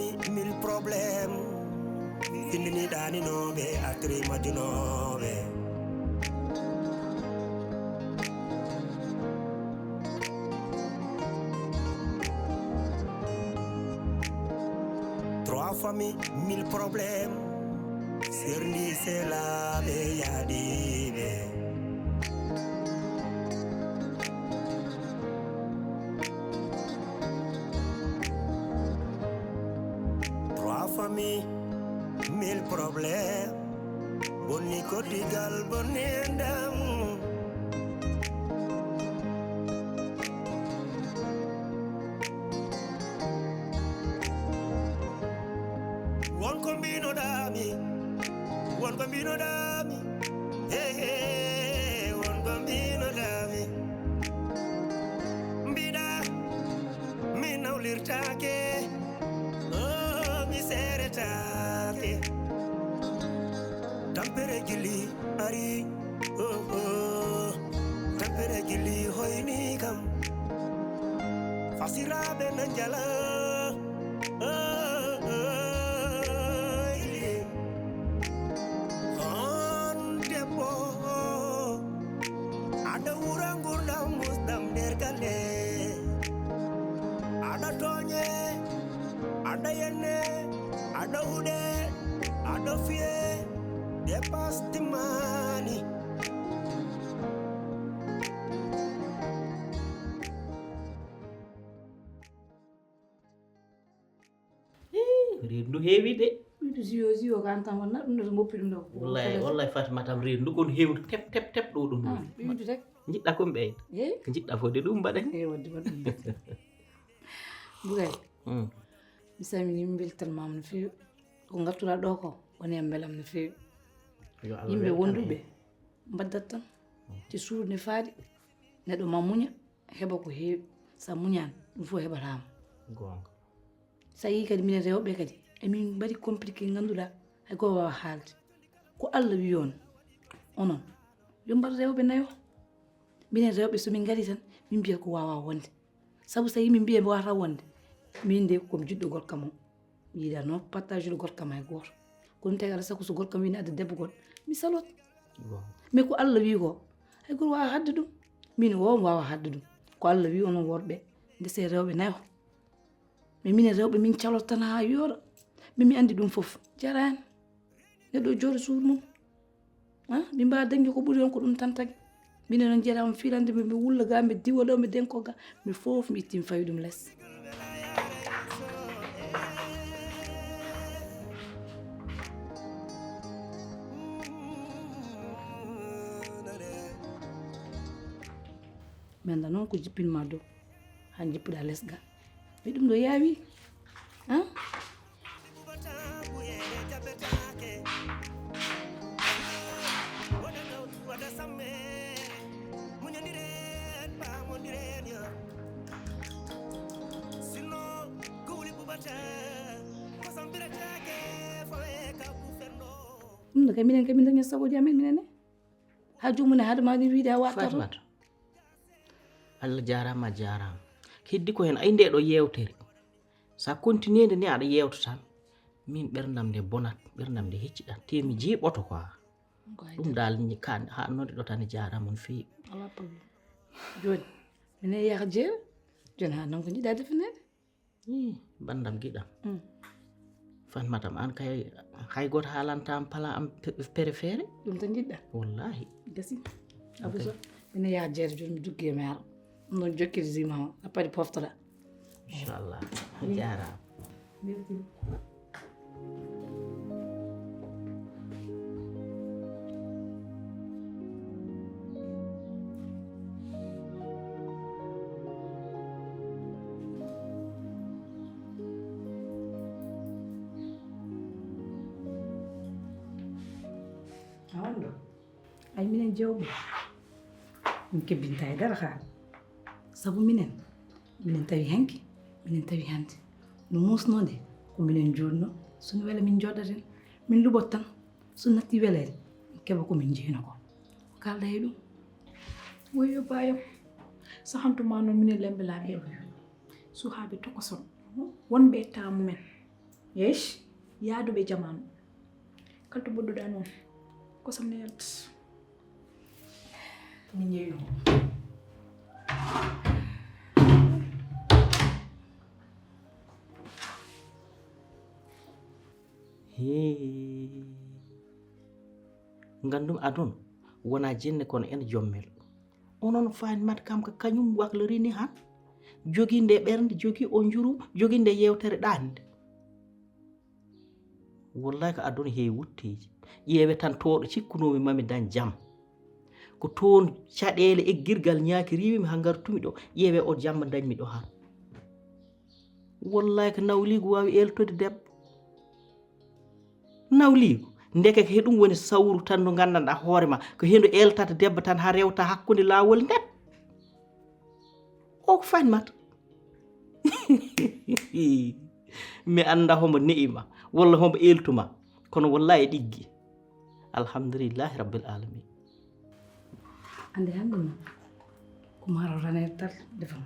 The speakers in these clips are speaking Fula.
famille mille problèmes findini ɗaninoɓe atri majunoɓe trois familles mille problèmes serni selaɓe yaɗiɓe famille mille problèmes bonni kotigal bonni ndam wonko mbinoɗami wonko mbinoɗami mbiɗa mi nawlirtake tampere gili ari tampere gili hoyni kam fasiraɓe na jala on debbo aɗa wura gurdam musdam nder galle aɗa toñe aɗa yenne aɗa huɗe aɗa fiye dépasse the money rendu heewi de ɗum zio kan tan wonna ɗum ɗo moppi ɗum ɗo wallahi Fatima tam rendu kon heewdu tep ɗo ɗum ɓeydu rek jiɗɗa kon ɓeyda ko jiɗɗa fode ɗum mbaɗani wadde waɗɗum Bugay mi salmini mi beltanimama no feewi ko ngattuɗa ɗo ko woni e beelam no feewi yimɓe wonduɓe mbaddat tan te suudu ne faaɗi neɗɗo ma muña heɓa ko heewi sa muñani ɗum fof heɓatama gonga sa yi kadi minen rewɓe kadi emin mbaɗi compliqué ganduɗa hay goto wawa haalde ko Allah wi on onon yo mbat rewɓe nayo minen rewɓe somin gari tan min mbiya ko wawa wonde saabu so yi min mbiya mi wawata wonde min de komi juɗɗo gorkam o mi yiɗa noon partage ude gorkam hay goto kono tawi ala sago so gorkam wini adda debbo goɗɗo mi salot mais ko Allah wi ko hay goto wawa hadde ɗum min o mi wawa hadde ɗum ko Allah wi onon worɓe ndese rewɓe nayo mais minen rewɓe min calot tan ha yooɗa min mi andi ɗum foof jarani neɗɗo jooɗo suudu mum min mbawa dañde ko ɓuuri on ko ɗum tan tagui minen noon jeeɗama firande mi wulla ga mi diwa ɗo mi denko ga mi foof mi itti mi fawi ɗum less mi anda noon ko jippinma dow han jippuɗa less ga mi ɗum ɗo yaawi ɗum ɗo kay minen kay min daña sagoji amen minenne ha jomum haade ma wiide ha watta to Allah jarama jarama heddi ko hen ay nde ɗo yewtere sa continue nde ni aɗa yewta tan min ɓerdam nde bonat ɓerdam nde hecciɗat te mi jiiɓoto quoi ɗum dal ha node ɗo tan jarama on feewi ala probléme joni minen yaha jeera joni ha nan ko jiɗa defanede bandam giɗam Fatmatam an kay hay goto haalantama pala am préféré ɗum tan jiɗɗa wallahi gasi abuso minen yaha jeera joni mi jogui e maaro ɗum noon jokkidima o appadi poftoɗa inchallah jarama ay minen jewɓe min kebbinta e dara haala saabu minen tawi hanki minen tawi hande no musnode ko minen jurno sono wela min joɗaten min luɓot tan so natti welede min keɓa komin jeyno ko kalda e ɗum woyo bayam sahantuma noon minen lembe laaɓe suhaaɓe tokoson wonɓe e taamu men Yes, yaadu be jamanu. Kalto bodduɗa noon kosam ne yalt. Min yeewi ngandum adun wona jenne kono en jommel onon faani mat kam ka kañum waklorini han joginde ɓernde jogi o njuru joginde yewtere ɗande wallahi ko aduna heewi wutteji ƴeewe tan toɗo cikkunomi mami dañ jam ko toon caɗele eggirgal ñaaki riwimi ha gartumi ɗo ƴeewe o jamma dañmi ɗo han wallahi ko nawligo wawi eltode debbo nawligo ndeke ko heɗum woni sawru tan no gandanɗa hoore ma ko hendu eltata debbo tan ha rewta hakkude lawol nden o ko fani mata mi anda homo ne'ima walla homo eltuma kono wallahi ɗiggi alhamdulillahi rabbil alamin ande hande noon ko maaro ranere tal defam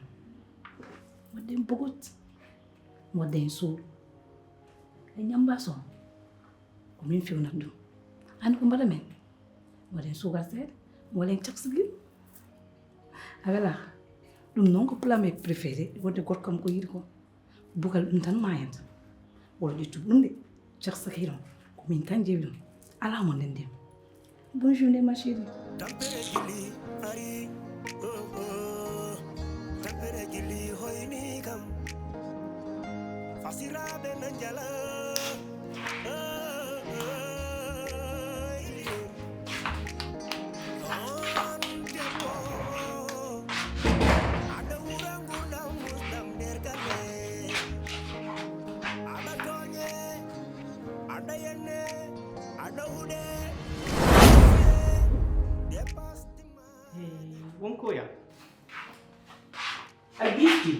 wadde en bogot wadde en suuɗ e ñamba son ko min fewnat ɗum andi ko mbaɗa men waɗen suukar seeɗa waɗen caksigil a wela ɗum noon ko plat mes préféré wonde goto kam ko yiɗi ko bukal ɗum tan mayanta wolo ƴettu ɗum de caksigil on ko min tan jeewi ɗum ala mo nden ndem bonjour nde ma chérie tampere jili ari tampere jili hoyni kam fasiraɓe na jala wonkoya a gisti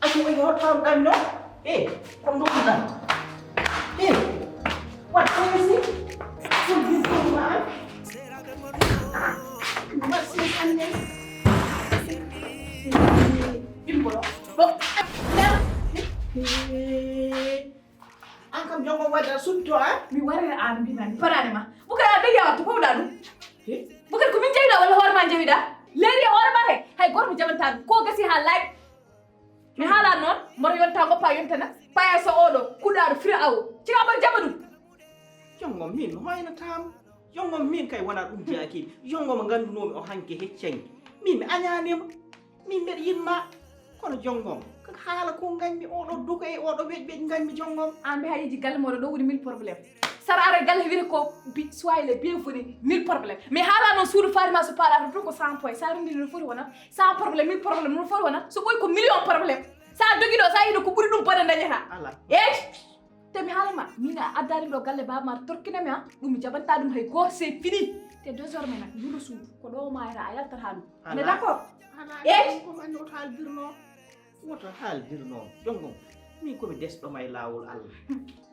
ako e hotam ɗam no ko ndokuɗam wat koyesi ma merci anne imboɗo ɗo an kam jongo waɗa sutto a Mi warira an mbimani parade ma. Bukar a dañi wattu fawɗa ɗum. Bukar ko min jeyiɗa walla hoore ma jewiɗa? Leeri e hoore ma he hay goto mi jabanta ɗum ko gasi ha laaɓi. Mi haalani noon mboɗo yonta goppa yontana paya so oɗo kuɗaɗo fira awo cika mboɗo jaɓa ɗum. jongom min hoynatama jongom min kay wona ɗum jaakimi jongoma gandunomi o hanke heccangi min mi añanima min mbeɗa yinma kono jongom ko haala ko gañmi oɗo duka e oɗo weƴ gañmi jongom An ɓe hayiji galle moɗo ɗo woni 1000 probléme. Sara ara galle wiide ko soyez les bienvenus 1000 probléme. Mais haala noon suudu farima so paɗata ton ko 100 point. Sa rendini no foti wona 100 probléme 1000 probléme no foti wona so ɓoyi ko million probléme. Sa dogiɗo sa yiɗo ko ɓuuri ɗum bone dañata. ala Te mi haalama min a addani ɗo galle baba ma torkinami ha ɗum mi jabanta ɗum hay goto c'est fini. Te désormais nak juuɗo suudu ko ɗo mayata a yaltata ɗum. On est d'accord? komi andi woto haaldirno jongom min komi desɗoma e lawol Allah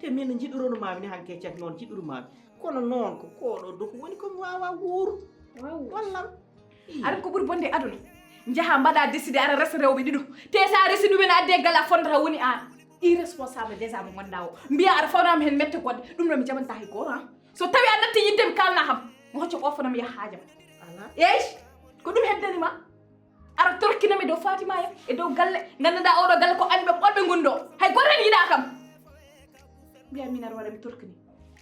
te min jiɗoronumami ni hanke cati noon jiɗorumami kono noon ko koɗo doko woni komi wawa wuuru wallam aɗa ko ɓuuri bonde aduna jaaha mbaɗa décidé ara resa rewɓe ɗiɗo te sa resi ɗumen adde gala fondata woni an irresponsable déjà mo gonɗa o mbiya aɗa fawnama hen mette godde ɗum ɗo mi jaɓanta hay goto ha so tawi a natti yidde mi kalna kam mi hocco ɓofanami yaha haajam yeyi ko ɗum heddanima ara torkinami dow Fatima ya e dow galle ganduɗa oɗo galle ko anɓe ɓolɓe gondi o hay goto hen yiiɗa kam mbiya min aɗa waɗa mi torkini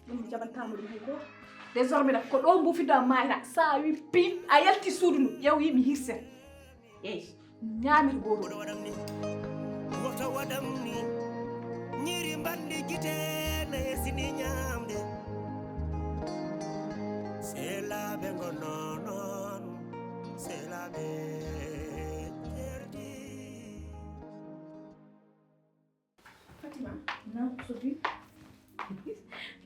ɗum mi jaɓantama ɗum hay goto désormais nak ko ɗo mbufiɗo mayra sa wi pim a yalti suudu ndu ƴew yimi hirsen yeyi ñamir goto oɗo waɗam ni woto waɗam ni ñiri mbandi jitene sini ñamde selaɓe gonno noon selaɓe Fatima non sodi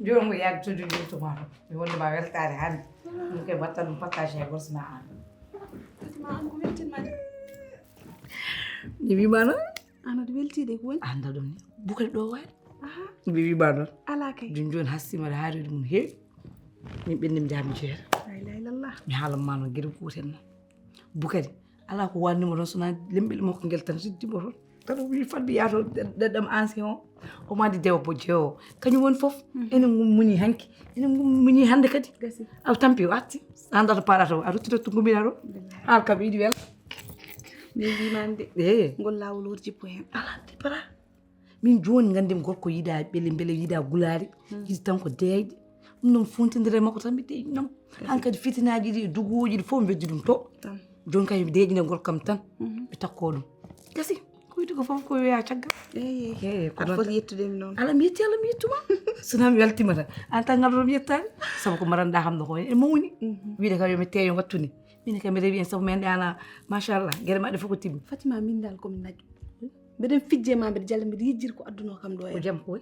joni ko yaade tojodir tomato mi wondema weltare hande ɗum koye watta ɗum partage e gorsina an Fatima an ko weltinmani mi wima noon an aɗa weltiɗe ko woni anda ɗum ni bukari ɗo waɗi mi wima noon ala kay joni joni hassimaɗa haalide mum heewi min ɓenni mi jaami jeeya la ilaha illallah mi haalanma noon gueɗe kuuten noon bukari ala ko wanni mo don sona lembel mo ko ngel tan siddi mo tan wi faddi yato dedam ancien o ma di dewo bo jewo kanyum won fof enen muni hanki enen muni hande kadi aw tampi watti andata parato a ruttito to gumbinaro al kabidi wel mi wimande ngol lawol wor jippo hen ala di para min joni ngandem gorko yida bele yida gulari yidi tan ko deyde non fontindire makko tan mi deji nam an kadi fitinaji di dugoji fof beddi dum to jon kay deji ne gol kam tan mi takko dum gasi ko yidi ko fof ko wiya caggal ko for yettude mi non ala mi yettuma sona mi weltima tan an tan ngal mi yettani sabu ko maranda hamdo ko e mawni wiide ka yo mi teyo wattuni min kam mi rewi en sabu men dana machallah gere ma de foko tibbi Fatima min dal ko mi najjo mbeɗen fijje ma mbeɗe jalla mbeɗe yejjiri ko adduno kam ɗo ko jam koy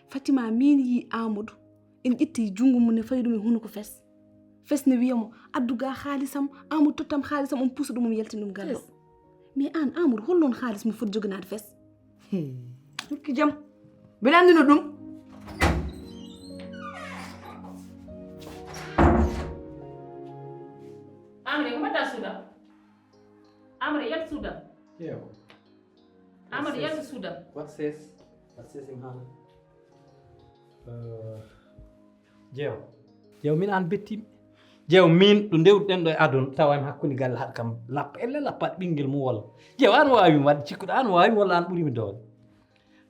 Fatima min yi Amadou en ƴetti jungo mum ne fayi ɗum e hunuko fes ne wiyamo adduga haalisam Amadou tottam haalisam on pusa ɗum yaltin ɗum gallo mais an Amadou holnon haalis mo foti joganade fes ki jam mbeɗa andino ɗum Amre ko mata suda Amre yat suda Amre yat suda What says in hand? Jew min an bettim. Jew min ɗo ndewɗen ɗo e adon tawami hakkunde galle haɗa kam lappa elle lappat ɓinguel mum walla. Jew an wawi wadde cikkuɗo an wawi walla an ɓuurimi dowde.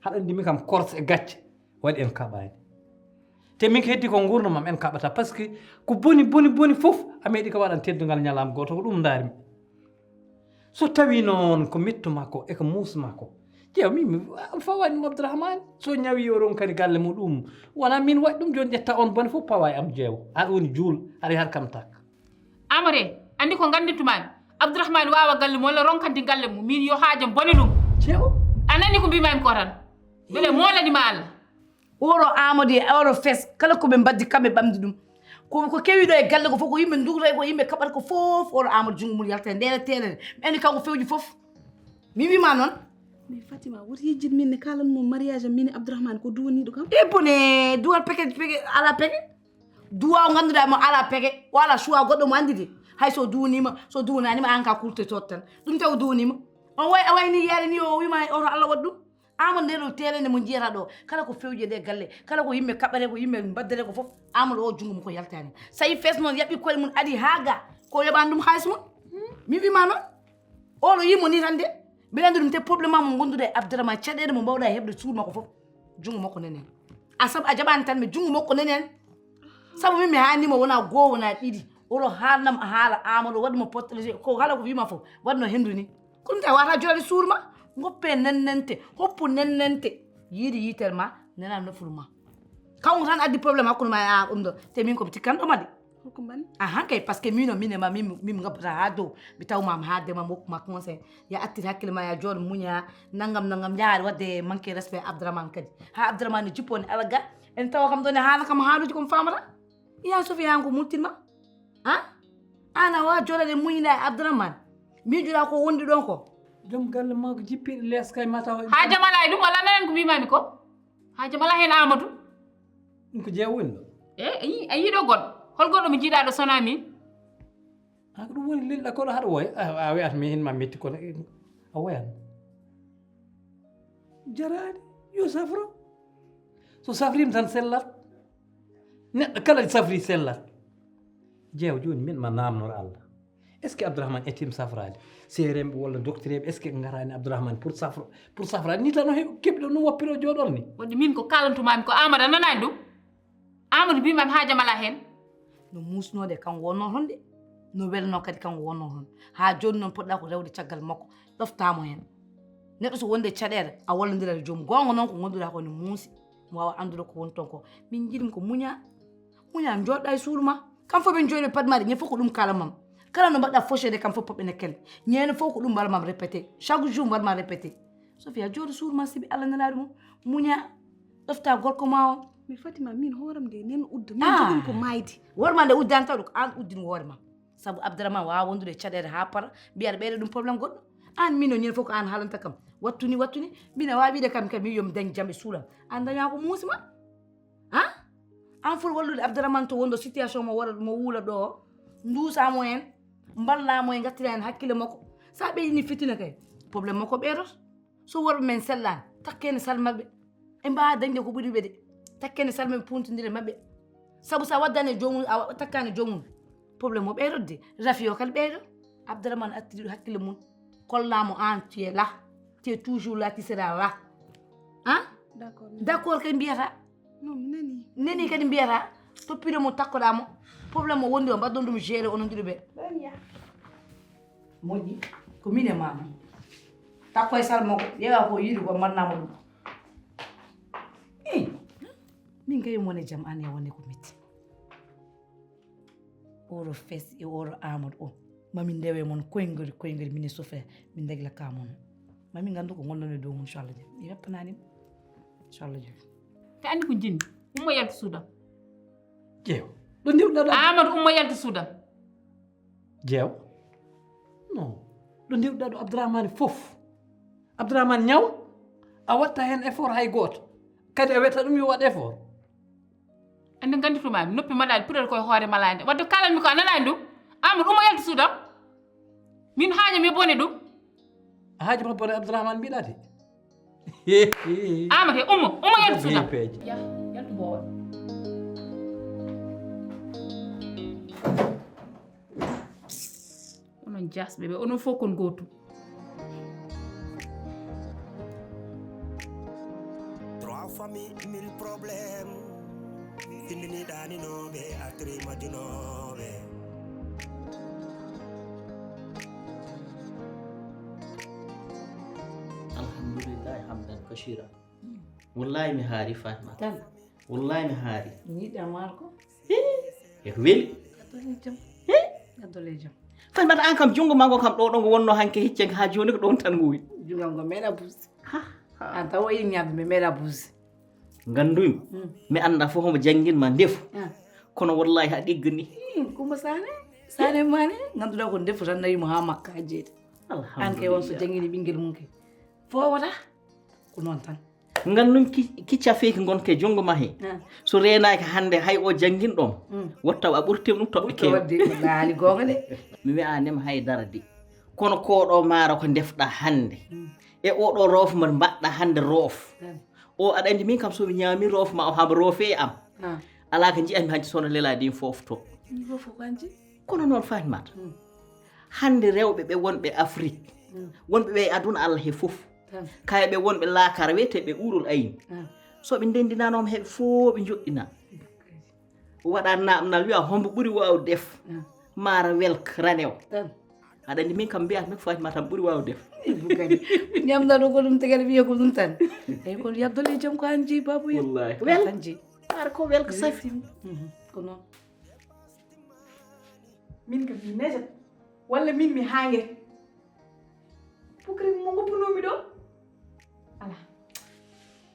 Haɗa andi kam korse e gacce waɗi en kaɓani. Te min ko heddi ko gurdamam en kaɓata par ce que ko boni fof a meeɗi ko waɗan teddugal ñalama goto ko ɗum daarimi. So tawi noon ko mettuma ko e ko musma ko jeew min fawani Abdourahmane so ñawi yoron kadi galle muɗum wona min waɗi ɗum joni ƴetta on bone fof pawa e am jeew aɗa woni juul aɗa har kam tak Amre andi ko gandintumami Abdourahmane wawa galle mum walla ronkandi galle mum min yo haajam boni ɗum jeew anani ko mbimami ko tan bele molanima Allah oro Amadou e oro fes kala ko ɓe mbaddi kamɓe ɓamdi ɗum ko kewiɗo e galle ko fof ko yimɓe dugata ko yimɓe kaɓata ko fof oro Amadou jungo mum yalta ndene telere ɓeni kanko fewji fof mi wima noon mais Fatima woto yejjid min ne kalan mo mariage am min e Abdourahmane ko duwaniɗo kam e bone duwal peke ala peke duwa o ganduɗa mo ala peke wala choix goɗɗo mo andide hay so duwanima an ka kurte tot tan ɗum taw duwanima on way a wayni yaade ni o wima oto Allah waɗ ɗum Amadou nde ɗo terene mo jiyata ɗo kala ko fewje nde galle kala ko yimɓe kaɓare ko yimɓe mbaddere ko fof Amadou o jungo mum ko yaltani sayi fes noon yaɓi koye mum adi haaga ko yoɓani ɗum halis mum mi wima noon oɗo yimo ni tan de mbiɗa andi ɗum te probléme mo gondude e Abdourahmane caɗele mo mbawɗa heɓde suur makko fof jungo makko nenen a saabu a jaɓani tan mi jungo makko nenen saabu min mi hannimo wona goho wona ɗiɗi oɗo haalnam haala Amadou waɗimo pottele ko kala ko wima fof waɗno hendu ni ko ɗum tawi wata jooɗe suurma goppe nennente hoppu nennente yiide yitere ma nena nafuru ma kanko tan addi probléme hakkude ma a ɗum ɗo te min komi tikkanɗoma de holko mbani ahan kay par ce que mino minema min gabbata ha dow mi tawmama haadema mi hokkuma conseil ya attire hakkille ma ya jooɗo muña naggam jahaade wadde manque respect Abdourahmane kadi ha Abdourahmane ne jippone alaga en tawa kam ɗon e haala kam haaluji komi famata iya sofi han ko multinma an a wawa jooɗade muñida e Abdourahmane miijoɗa ko wondi ɗon ko joom galle ma ko jippiɗo lees kay mataw haajam ala e ɗum walla nanen ko mbimami ko haajam ala hen Amadou ɗum ko jeew woni ɗo a yiiɗo goɗɗo hol goɗɗo mi jiiɗa ɗo sona min ko ɗum woni lelɗa koɗo haɗa woya a wiyata mi hinma metti kono a woyan jarani yo safro so safrima tan sellat neɗɗo kala safri sellat jeew joni min ma namnoro Allah est ce que Abdourahmane ettima safrade seremɓe walla docteur eɓe est ce que ɓe garani Abdourahmane pour safrade ni tan o keɓɗo no woppiro jooɗon ni wadde min ko kalantumami ko Amadou a nanani ɗum Amadou mbimami haajam ala hen no musnode kan wonno hon de no welno kadi kan wonno hon ha joni noon poɗɗa ko rewde caggal makko ɗoftamo hen neɗɗo so wonde caɗele a wallodira e joomum gonga noon ko gonduɗa ko ne muusi mo wawa andude ko woni toon ko min jiɗmi ko muña joɗɗa e suudu ma kam fof ɓe jooɗi padmaɗe ñe fof ko ɗum kalamam kala no mbaɗɗa fauchede kam fof poɓɓe nekkele ñeene fof ko ɗum mbaɗamam répété chaque jour mbaɗama répété Sofia jooɗo suudu ma sibi Allah nelaɗi mum muña ɗofta gorko ma o mais Fatima min hooram de nen udda min jogin ko maydi worma nde uddani taw ɗo ko an uddini hoore ma saabu Abdourahmane wawa wondude caɗele ha para mbiyaɗa ɓeyde ɗum probléme goɗɗo an min o ñande fof ko an haalanta kam wattuni mina wawi wiide kam mi yomi dañ jaam e suulam an daña ko muusima an foti wallude Abdourahmane to wonɗo situation mo wuula ɗo o duusamo hen mballamo e gattira hen hakkille makko sa ɓeyni fitina kay probléme makko ɓeeɗoto so worɓe men sellani takkene sal maɓɓe e mbawa dañde ko ɓuuri ɓe de takkene sal maɓe puntodire maɓɓe saabu sa waddani jomum a takkani jomum probléme o ɓeeɗot de rafi o kadi ɓeyɗo Abdourahmane attiriɗo hakkille mum kollamo an tu es là tu es toujours là tu seras là hein d' accord kadi mbiyata non mi nani neni kadi mbiyata toppire mo takkoɗamo probléme o wondi o mbaɗɗon ɗum géré onon ɗiɗo ɓe moƴƴi ko min e mama takko e salma ko ƴeewa ko yiiɗi ko mannama ɗum min kay wone jaam an e wonde ko metti oɗo fes e oɗo amadou o mamin ndewe mon koyngori min e sofia min dagila kamon mamin gandu ko gonɗon e dow mum inchallah jam mi weppananima inchallah joni te andi ko jinmi ummo yalta suudam jeew ɗo ndiwɗaɗo amadou ummo yalta suudam jeew non ɗo ndiwɗa ɗo Abdourahmane fof Abdourahmane ñaw a watta hen effort hay goto kadi a wiyata ɗum yo waɗ effort andi gandituma noppi maɗaɗi puɗata koye hoore malade wadde kalanmi ko a nanani ɗum amadou ummo yalta suudam min haañami bone ɗum a haajuma bone Abdourahmane mbiɗate amadou he ummo yalta suudam peeje yaltu bowol onon jasɓe ɓe onon fof kon gotum Trois familles, 1000 problèmes. Findini dani nobe, atri madinobe. alhamdulillah hamdan kashira wallahi mi haari Fatima tan wallahi mi haari ñiɗɗa marko e ko weli gaddole jaam gaddole jaam Fatimata an kam jungo mango kam ɗo ɗo ngo wonno hanke hicce ha joni ko ɗon tan ngo wi jungal ngo meeɗa buusde an taw wayi ñaɓe mi meeɗa buusde gandumi mi anda fof homo jangguinma ndefu kono wallahi ha ɗiggani Coumba Sané mane ganduɗa ko ndefu tan nawimo ha makka ha jeeɗi an kay won so jangguini ɓinguel mum kay fowata ko noon tan gandum kicca feeki gonke junggo ma he so renaki hande hay o jangguinɗom wattaw a ɓurtima ɗum toɓɓe kew wadde laali gonga de mi wiyanima haydara de kono koɗo maaro ko defɗa hande e oɗo roof mo mbaɗɗa hande roof o aɗa andi min kam somi ñaami roof ma o hamo roofe e am ala ko jiyatmi hanti sono leladi fof to roof ko hanti kono noon Fatimata hande rewɓe ɓe wonɓe Afrique wonɓe ɓe aduna Allah he fof kayɓe wonɓe laakara wiyeteɓe uurol ayni soɓe ndendinanoma heɓe fof ɓe joɗɗina waɗa namdal wiya hombo ɓuuri waw def maara welka ranew aɗa andi min kam mbiyatmi ko Fatimata tan ɓuuri waw def kadi ñamda ɗo ko ɗum tegere wiye ko ɗum tan eyi kono yaddole jaam ko han jeeyi baboye wallahi wel han jeeyi maara ko welka safi ko noon min kam mi nejat walla min mi haange bukari mo goppunomi ɗo ala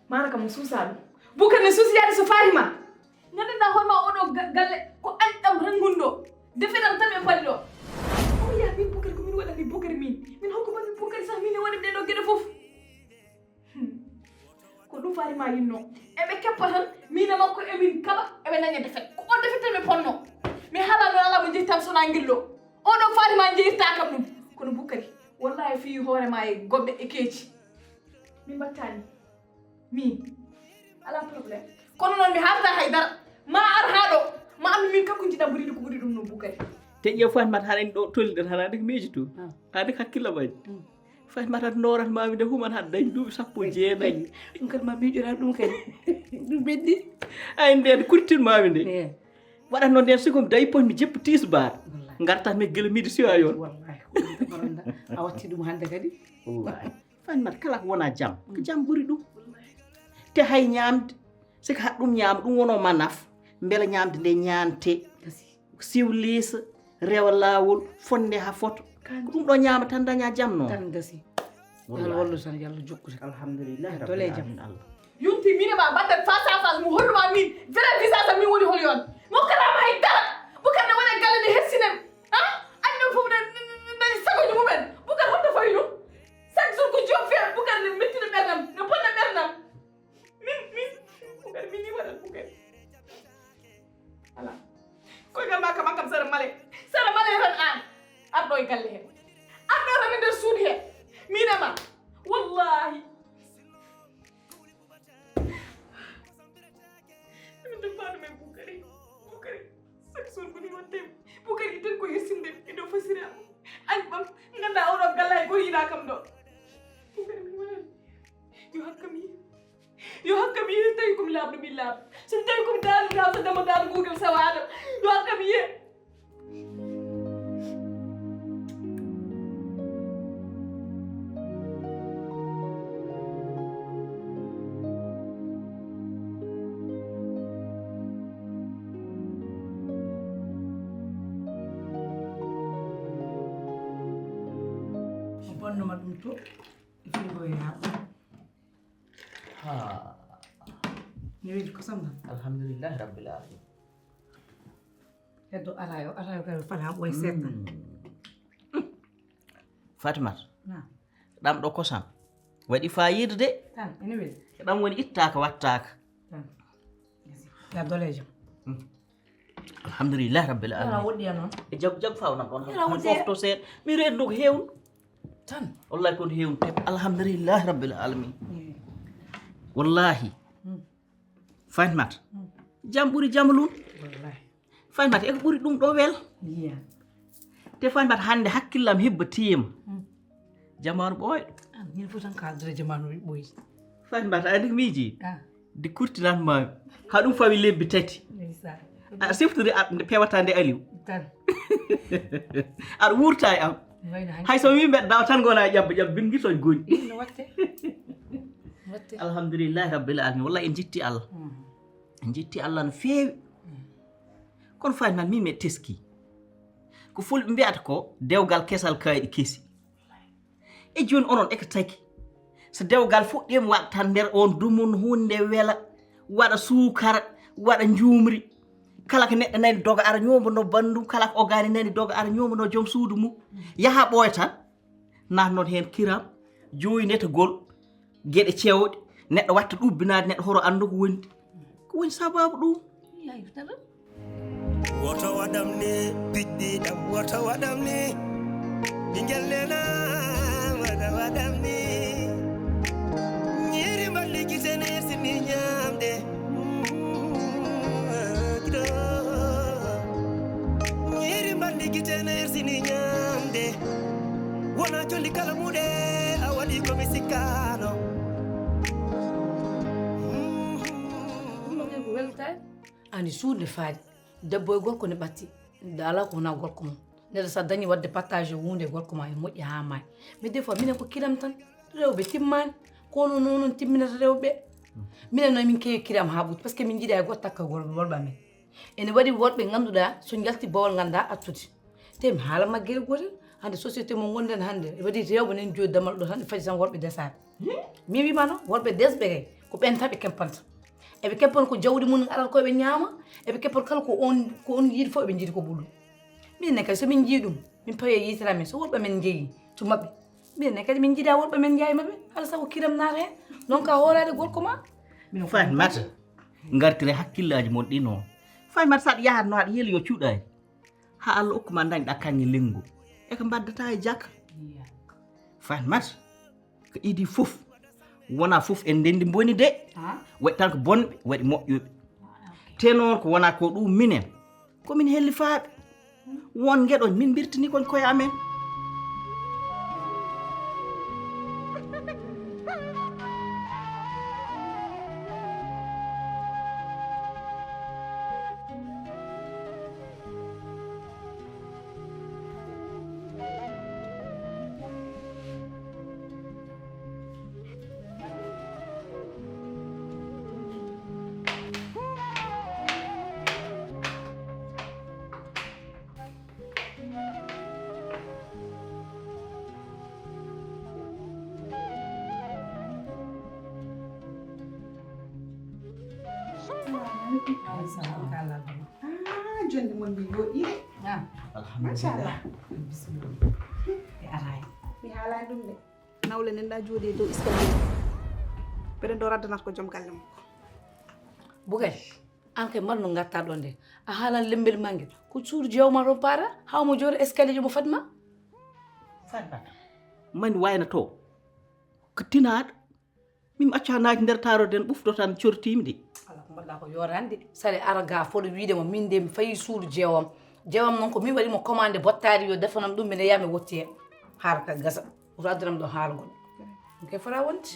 mara kam mo suusa ɗum bukari ne suusiyade so Fatima gandanɗa holma oɗo galle ko anɗam rangunɗo defeɗam tan ɓe pali ɗo o wiya min bukari ko min waɗani bukari min hokko mami bukari sah min e waɗi ɗeɗo gueɗe foof ko ɗum Fatima yinno eɓe keppa tan min e makko emin kaɓa eɓe daña defet ko on defet tan ɓe ponno mi haalano ala mo jeeyitam sona guillo oɗo Fatima jeeyirta kam ɗum kono bukari wallahi fi hoorema e goɓɓe e keeci min mbattani min ala probléme kono noon mi haalta haydara ma ar ha ɗo ma andu min kakko jiɗa ɓuriɗo ko ɓuri ɗum no bukari te ƴeew Fatimata haɗa ɗo tolliɗen haɗa andi ko miiji to haade ko hakkille maji Fatimata norat mami nde human haɗa dañi duuɓi 19 ɗum kadi ma miijoɗa ɗum kadi ɗum ɓeddi ay nden kurtinmami nde waɗatno nden sikomi dayi poti mi jeppu tisbar gartat mi guila midi siwa yon wallahi a watti ɗum hande kadi wallahi Fatimata kala ko wona jaam ko jaam ɓuuri ɗum te hay ñamde siko haɗ ɗum ñaama ɗum wonoma naf beele ñamde nde ñante siwlisa rewa lawol fonde ha foto ko ɗum ɗo ñaama tan daña jaam noon tan gasi yalla wallu tan yalla jokkude alhamdulillah dole jaam Allah yunti min e ma mbatten face à face mo holluma min vrai visage am min woni hol yon mo karama hay dara bukar ne waɗa galle ne hessinem annden fof ne sagoji mumen bukar honto fayi ɗum chaque jour ko joom feere bukar ne mettina ɓernam ne ponna ɓernam min bukar min ni waɗat bukar ala koygal ma kam sara male tan an arɗo e galle he arɗo tan min nder suudu he min e ma wallahi min defaɗo men Boukary chaque jour ko ni won tem Boukary tan ko yersinde e dow fasirama an ɓam ganda oɗo galla e ko yiɗa kam ɗo Boukary min wonani yo hakkam yiye tawi komi laaɓɗo min laaɓa somi tawi komi daalidama so dama daal Google sawaɗam yo hakkam yiye bonnoma ɗum to e frigo e haɓɓo ha mi weji kosam tan alhamdulillahi rabbil alamin heddo arayo kay fala haɓɓo e seeɗa Fatimat na ɗam ɗo kosam waɗi fayida de tan ene weeli ɗam woni ittaka wattaka tan ya dolejo alhamdulillahi rabbil ala alamin woɗɗiya noon e jago fawnam ɗon Yala han wonde. fofto seeɗa mi rendu ko heewnu tan wallahi kono heewnu teb alhamdulillahi rabbil alamin wallahi Fatimat jam ɓuri jamalun wallahi Fatimat eko ɓuri ɗum ɗo wel yiya te Fatimat hande hakkillam hibba tiyima jamanu ɓooyɗo an min fof tan kaldere jamanu ɓoyi Fatimat andi ko miiji ah de kurtinanmami ha ɗum fawi lebbi tati ndeysan aɗa siftori nde pewata nde aliw tan aɗa wurta e am wayno han hay so wi mbeɗa dawa tan gona e ƴabba bin guitoñ goñi no watte watte alhamdulillahi rabbil alamin wallahi en jitti Allah en jitti Allah no feewi kono Fatimat min meɗe teski ko fulɓe mbiyata ko dewgal kesal kayɗe kesi e joni onon eko taki so dewgal fuɗɗima waɗa tan nder on dumun hunde wela waɗa suukara waɗa juumri kala ko neɗɗo nani doga ara ñomono bandum kala ko ogani nani doga ara ñomono joom suudu mum yaha ɓooya tan natnon hen kiram joyinetagol gueɗe cewɗe neɗɗo watta ɗubbinade neɗɗo horo andu ko woni sababu ɗum yayi tan woto waɗam ni piɗɗiɗam woto waɗam ni ɓingel nena waɗa waɗam ni ñiiri mballi gitene sini ñamde ñiiri mballi gitene sini ñamde wona jolli kala muɗe a waɗi komi sikkano ko weltade ani suude faade debbo e gorko ne ɓatti ala ko wona gorko mum neɗɗo sa dañi wadde partage hunde e gorko ma e moƴƴi ha maayi mais des fois minen ko kiram tan rewɓe timmani kono noon timminata rewɓe minen noon min kewi kiram ha ɓuuti par ce que min jiiɗa e goto takka worɓe amen ene waɗi worɓe ganduɗa so jalti bawol ganda attude te mi haala maggere gotel hande société mo gonɗen hande waɗi rewɓe nen joni damal ɗo tan faji tan worɓe desaɓe mi wima noon worɓe desɓe kay ko ɓen tan ɓe kempanta eɓe keppon ko jawdi mum arat koɓe ñaama eɓe keppon kala ko on yiiɗi fof eɓe jiiɗi ko ɓuɗɗum minen kadi somin jii ɗum min pawi e yitere amen so worɓe men jeeyi to mabɓe minen kadi min jiiɗa worɓe men jeeya mabɓe hala sago kiram naata hen non ka hoorade gorko ma Fatimat gartire hakkillaji mon ɗi noon Fatimat saɗa yahatno aɗa yeeli yo cuuɗani ha Allah hokkuma dañɗa kanŋe lengol eko baddata e jakka Fatimat ko idi fof wona fof en ndendi boni de waɗi tan ko bonɓe waɗi moƴƴuɓe te noon ko wona ko ɗum minen komin helli faaɓe won gueɗon min birtini kon koye amen jonde mon mi yoɗi alhamdulillah e arayi mi haalani ɗum de nawle nenɗa jooɗi e dow escalier mbeɗen ɗo raddanata ko joom galle makko Boukay an kay mbar no gatta ɗon nde a haalan lembel ma ngel ko suudu jewma toon paara hawmo jooɗo escalier mo Fatma Fatimat mani wayna to ko tinaɗo min acca naati nder taroden ɓufto tan cortimi de ala ko mbaɗɗa ko yorande sare ara ga foɗo wiidemo min de mi fayi suudu jeewam noon ko min waɗimo commandé bottari yo defanam ɗum mbiɗa yiya mi wotti hen haala ka gasa oto addanam ɗo haala goɗɗo ɗum kay fota wonde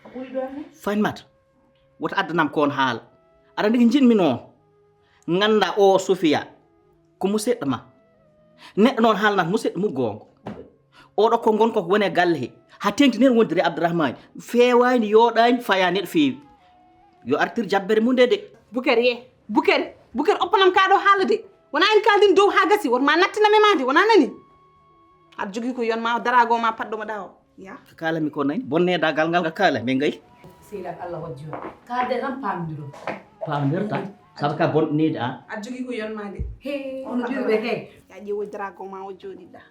a ɓuuri ɗo amen fanimata woto addanam ko on haala aɗa andi ko jinmi noon ganda o Sofia ko musidɗo ma neɗɗo noon haalnata musidɗo mum gonga oɗo ko gonko ko woni e galle he ha tengti nen wondiri Abdourahmane fewani yoɗani faya neɗɗo feewi yo artir jabbere mum de Bukari oppanam ka ɗo haalde wona en kaldin dow ha gasi wonma nattinami ma de wona nani aɗa jogui ko yonma darago ma padɗoma ɗa o ya ko kalami ko nani bonnedagal ngal ko kalami gayi sehilaɓe Allah wajji on kalde tan pamdiron pamdirta saabu ka bonɗinede an aɗa jogui ko yonma de ono ɓiɓe kay ya ƴeewo darago ma o joɗiɗa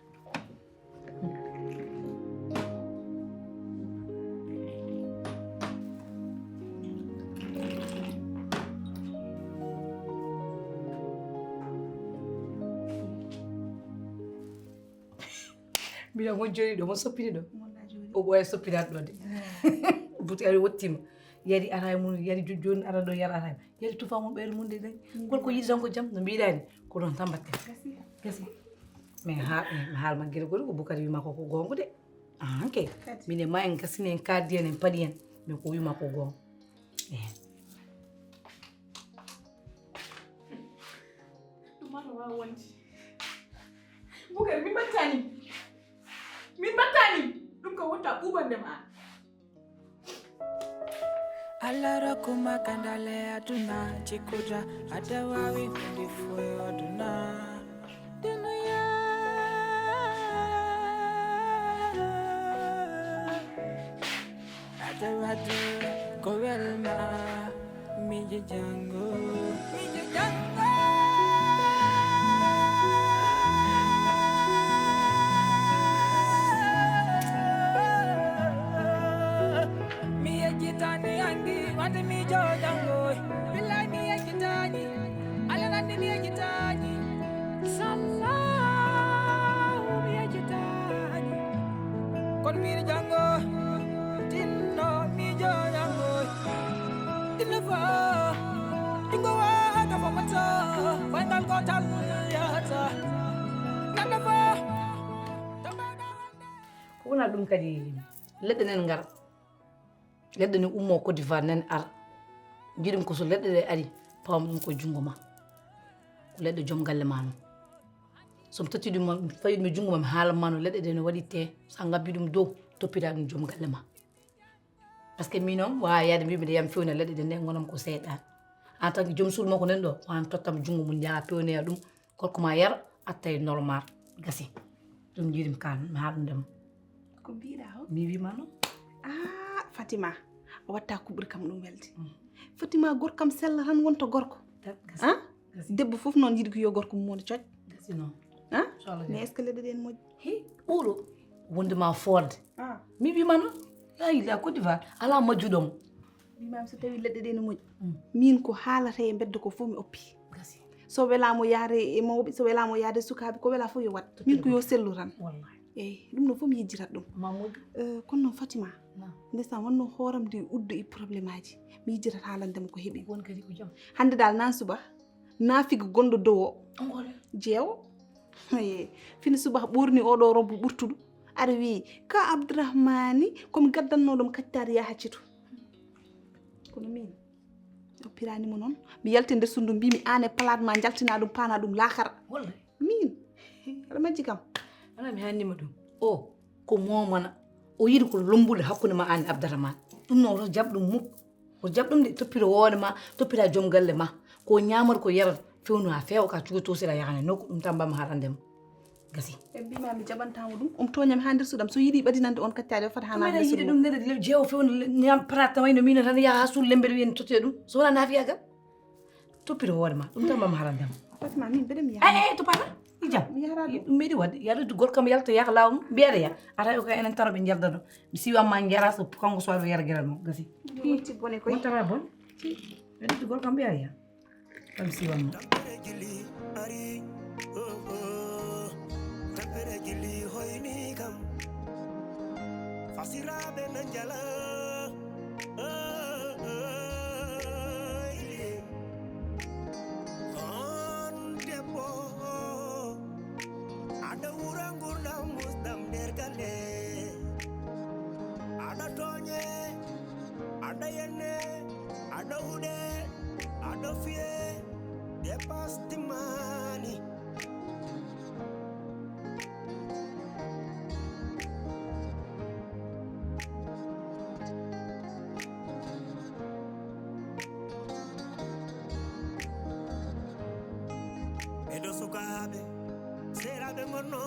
mbiɗa mo joni ɗo mo soppini ɗo o ɓooya soppinade ɗo de buti ari wottima yari ara e mum yari joni ara ɗo yara ara yari tufa mum ɓeyre mum de dañ golko yiɗi tan ko jaam no mbiɗani ko ɗon tan mbatte gasi mais mi haalma gueɗe goɗɗo ko Boucary wima koko gonga de an kay min e ma en gasini en kaddi hen en paɗi hen mais ko wima ko gonga ɗum mano wawa wonde Boucary min battani ɗum ko wonta ɓuɓande ma Allah rakuma kandale aduna chikuja adawawi ndi fuyo aduna dunia adawadu kowelma miji jango Jitani andi wante mi jojango billahi mi jitani ala nandi mi jitani sallahu mi jitani kon mi jango tinno mi jojango tinno fa tingo wa ka fa mata wangal ko tal yata nanda fa ko wona ɗum kadi leɗɗe nen ngara leɗɗe ne ummo Côte d'Ivoire nan ar jiɗum ko so leɗɗe ɗe ari pawam ɗum ko jungo ma ko leɗɗe joom galle ma noon somi totti ɗum fayi ɗum e jungo ma mi haalanma no leɗɗe ɗe no waɗi te sa ngabbi ɗum dow toppita ɗum joom galle ma par ce que min noon wawa yaade mbi mbiɗa yiyami fewna leɗɗe ɗe nde gonam ko seeɗan en tant que joom suudu makko nan ɗo wan tottam jungo mum jaa pewnoya ɗum gorko ma yara attaye normal gasi ɗum jiɗimi kan mi haala ɗum ndema ko mbiɗa o mi wima noon Fatima a watta ko ɓuri kam ɗum welde Fatima gorko kam sella tan wonta gorko debbo fof noon yiɗi ko yo gorko mum woni coƴ gasi noon mais est ce que leɗɗe ɗen moƴƴi he ɓuuɗo wondema forde mi wima noon ya yiɗa Côte d'Ivoire ala majjuɗomo mbimami so tawi leɗɗe ɗe ne moƴƴi min ko haalata e beddo ko fof mi oppi so welamo yaade e mawɓe so welamo yaade sukaɓe ko wela fof yo wat min ko yo sellu tan wallahi eyyi ɗum ɗo fof mi yejjirat ɗum mamoudou kono noon Fatima ndestan wonno hooram de uddo e probléme aji mi yejjirat haalandema ko heeɓi won kadi ko jaam hande dal nan suba naafigo gonɗo dow o jeewo fini suba ɓurni oɗo robbo ɓurtuɗo aɗa wi ka Abdourahmane komi gaddannoɗomo kaccitade ya haccitu kono min oppiranimo noon mi yalti nder suudu mbimi an e plate ma jaltina ɗum pana ɗum lakara wallahi min aɗa majji kam ala mi handima ɗum o ko momana o yiɗi ko lombude hakkude ma an e Abdourahmane ɗum noon oto jaɓ ɗum mukk o jaɓ ɗum de toppira woode ma toppira joom galle ma ko ñamata ko yarat fewnu ha feewa ka cugo tosira yahane nokku ɗum tan mbami haarandema gasi ɓe mbima mi jaɓantamo ɗum toñami ha nder suudam so yiiɗi ɓadinande on kaccade o fota hana mbeɗa yiiɗi ɗum nede jeewo fewnu ñam prate wayno mino tan yaha ha suudu lembeɗe wiyen totte ɗum so wona nafiyagal toppira woode ma ɗum tan mbami haarandema Fatima min mbeɗa mi yaha to pana jam mi yahara ɗum ɗum meɗi wadde yaɗo gorko kam yalta yaha lawol mbiyaɗa ya ata ko enen taro ɓe jarda ɗo mi siwanma jara so kanko so waɗo yara gueral mo gasi wotti bone koy wontata bon ɓeɗi gorko kam mbiyaɗa ya ɗam siwanma Tampere gili hoyni kam fasiraɓe nan jala on debbo aɗa wura gurdam musdam nder galle aɗa toñe aɗa yenne aɗa huɗe aɗa fiye dépasse timani eɗo sukaɓe seraɓe gonno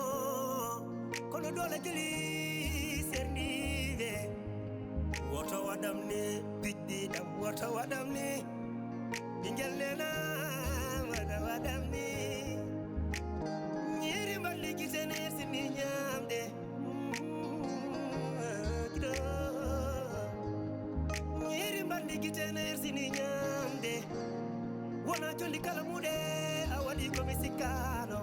kono dole jeli serniɓe woto waɗam ni piɗɗiɗam woto waɗam ni ɓingel nena waɗa waɗam ni ñiri mballi gitene sini ñamde kido ñiri mballi gitene sini ñamde wona jolli kala muɗe a waɗi komi sikkano